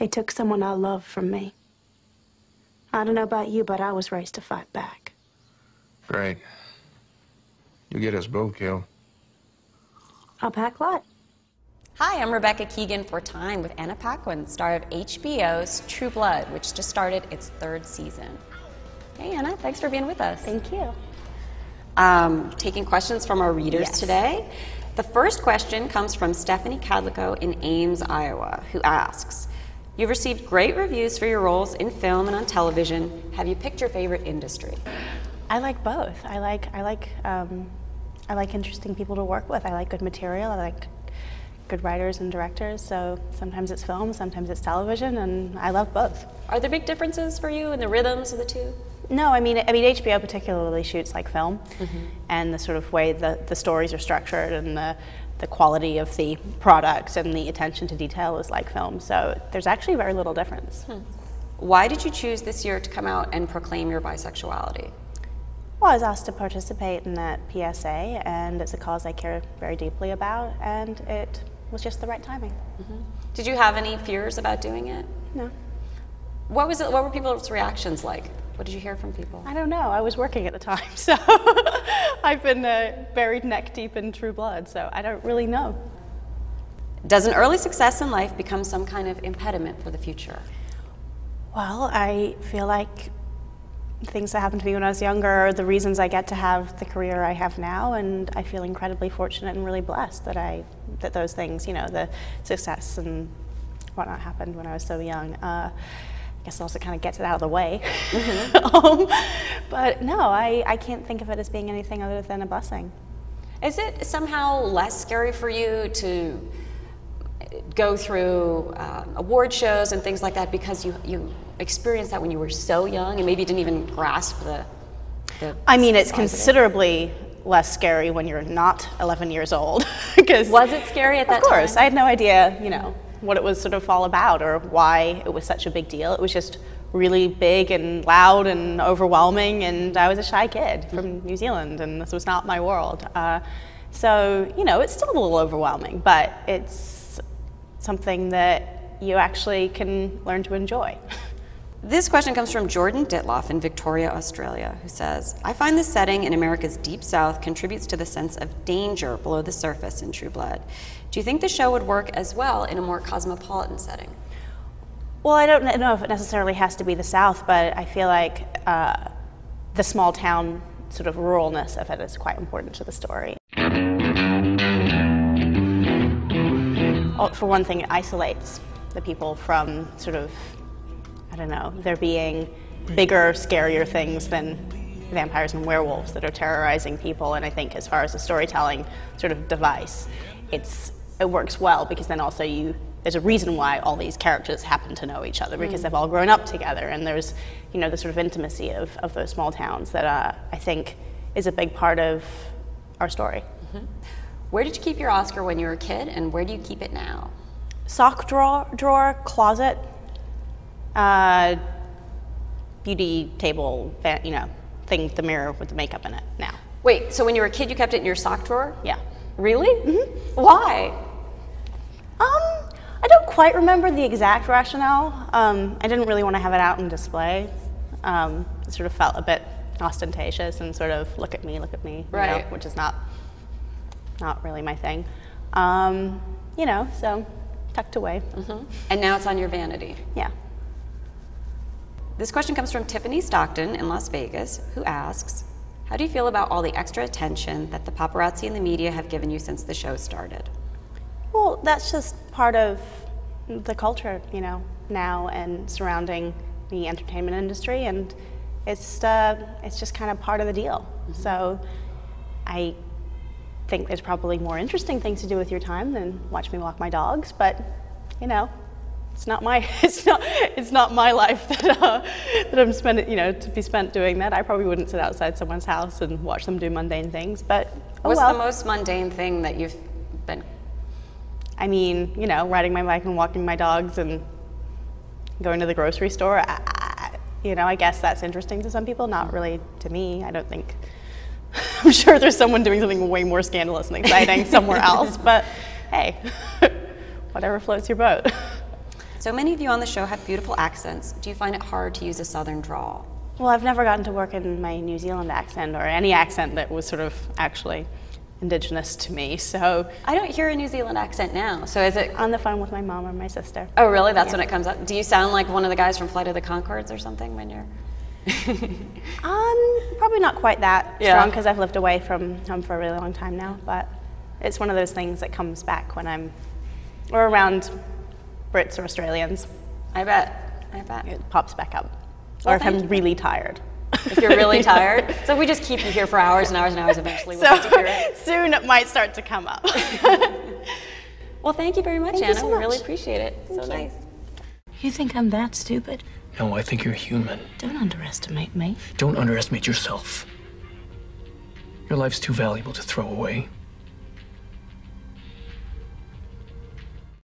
They took someone I love from me. I don't know about you, but I was raised to fight back. Great. You get us both killed. I'll pack light. Hi, I'm Rebecca Keegan for Time with Anna Pakуин, star of HBO's True Blood, which just started its 3rd season. Hey, Anna, thanks for being with us. Thank you. Taking questions from our readers today. The first question comes from Stephanie Cadlico in Ames, Iowa, who asks, you've received great reviews for your roles in film and on television. Have you picked your favorite industry? I like both. I like interesting people to work with. I like good material. I like good writers and directors. So sometimes it's film, sometimes it's television, and I love both. Are there big differences for you in the rhythms of the two? No, I mean HBO particularly shoots like film, and the sort of way the stories are structured and the quality of the product and the attention to detail is like film. So there's actually very little difference. Why did you choose this year to come out and proclaim your bisexuality? Well, I was asked to participate in that PSA, and it's a cause I care very deeply about, and it was just the right timing. Did you have any fears about doing it? No. What were people's reactions like? What did you hear from people? I don't know. I was working at the time, so I've been buried neck deep in True Blood, so I don't really know. Does an early success in life become some kind of impediment for the future? Well, I feel like things that happened to me when I was younger are the reasons I get to have the career I have now, and I feel incredibly fortunate and really blessed that those things, you know, the success and whatnot happened when I was so young. I guess it also kind of gets it out of the way. But no, I can't think of it as being anything other than a blessing. Is it somehow less scary for you to go through award shows and things like that because you experienced that when you were so young and maybe didn't even grasp the I mean, it's considerably less scary when you're not 11 years old. Was it scary at that time? Of course. I had no idea, you know, what it was sort of all about or why it was such a big deal. It was just really big and loud and overwhelming, and I was a shy kid from New Zealand, and this was not my world. So, you know, it's still a little overwhelming, but it's something that you actually can learn to enjoy. This question comes from Jordan Ditloff in Victoria, Australia, who says, I find the setting in America's Deep South contributes to the sense of danger below the surface in True Blood. Do you think the show would work as well in a more cosmopolitan setting? Well, I don't know if it necessarily has to be the South, but I feel like the small town sort of ruralness of it is quite important to the story. For one thing, it isolates the people from sort of, I don't know, there being bigger, scarier things than vampires and werewolves that are terrorizing people. And I think as far as the storytelling sort of device, it works well because then also there's a reason why all these characters happen to know each other because they've all grown up together, and there's, you know, the sort of intimacy of those small towns that I think is a big part of our story. Where did you keep your Oscar when you were a kid, and where do you keep it now? Sock drawer, closet, beauty table, you know, thing, the mirror with the makeup in it now. Wait, so when you were a kid you kept it in your sock drawer? Yeah. Really? Why? I don't quite remember the exact rationale. I didn't really want to have it out on display. It sort of felt a bit ostentatious and sort of look at me, right. You know, which is not really my thing. You know, so tucked away. And now it's on your vanity. Yeah. This question comes from Tiffany Stockton in Las Vegas, who asks, how do you feel about all the extra attention that the paparazzi and the media have given you since the show started? Well, that's just part of the culture, you know, now and surrounding the entertainment industry, and it's just kind of part of the deal. So I think there's probably more interesting things to do with your time than watch me walk my dogs, but you know, it's not my life that I'm spending, you know, to be spent doing that. I probably wouldn't sit outside someone's house and watch them do mundane things, but what's the most mundane thing that you've been? I mean, you know, riding my bike and walking my dogs and going to the grocery store. You know, I guess that's interesting to some people, not really to me. I don't think. I'm sure there's someone doing something way more scandalous and exciting somewhere else, but hey, whatever floats your boat. So many of you on the show have beautiful accents. Do you find it hard to use a Southern drawl? Well, I've never gotten to work in my New Zealand accent or any accent that was sort of actually indigenous to me, so. I don't hear a New Zealand accent now, so is it? On the phone with my mom or my sister. Oh, really? That's when it comes up? Do you sound like one of the guys from Flight of the Conchords or something when you're? Probably not quite that Yeah. strong because I've lived away from home for a really long time now, but it's one of those things that comes back when I'm, or around Brits or Australians. I bet. I bet. It pops back up. Well, Or if thank I'm you. really tired. If you're really tired. So if we just keep you here for hours and hours and hours, eventually we'll get to hear it. Soon it might start to come up. Well, thank you very much, Thank you Anna. so We really much. appreciate it. So nice. You think I'm that stupid? No, I think you're human. Don't underestimate me. Don't underestimate yourself. Your life's too valuable to throw away.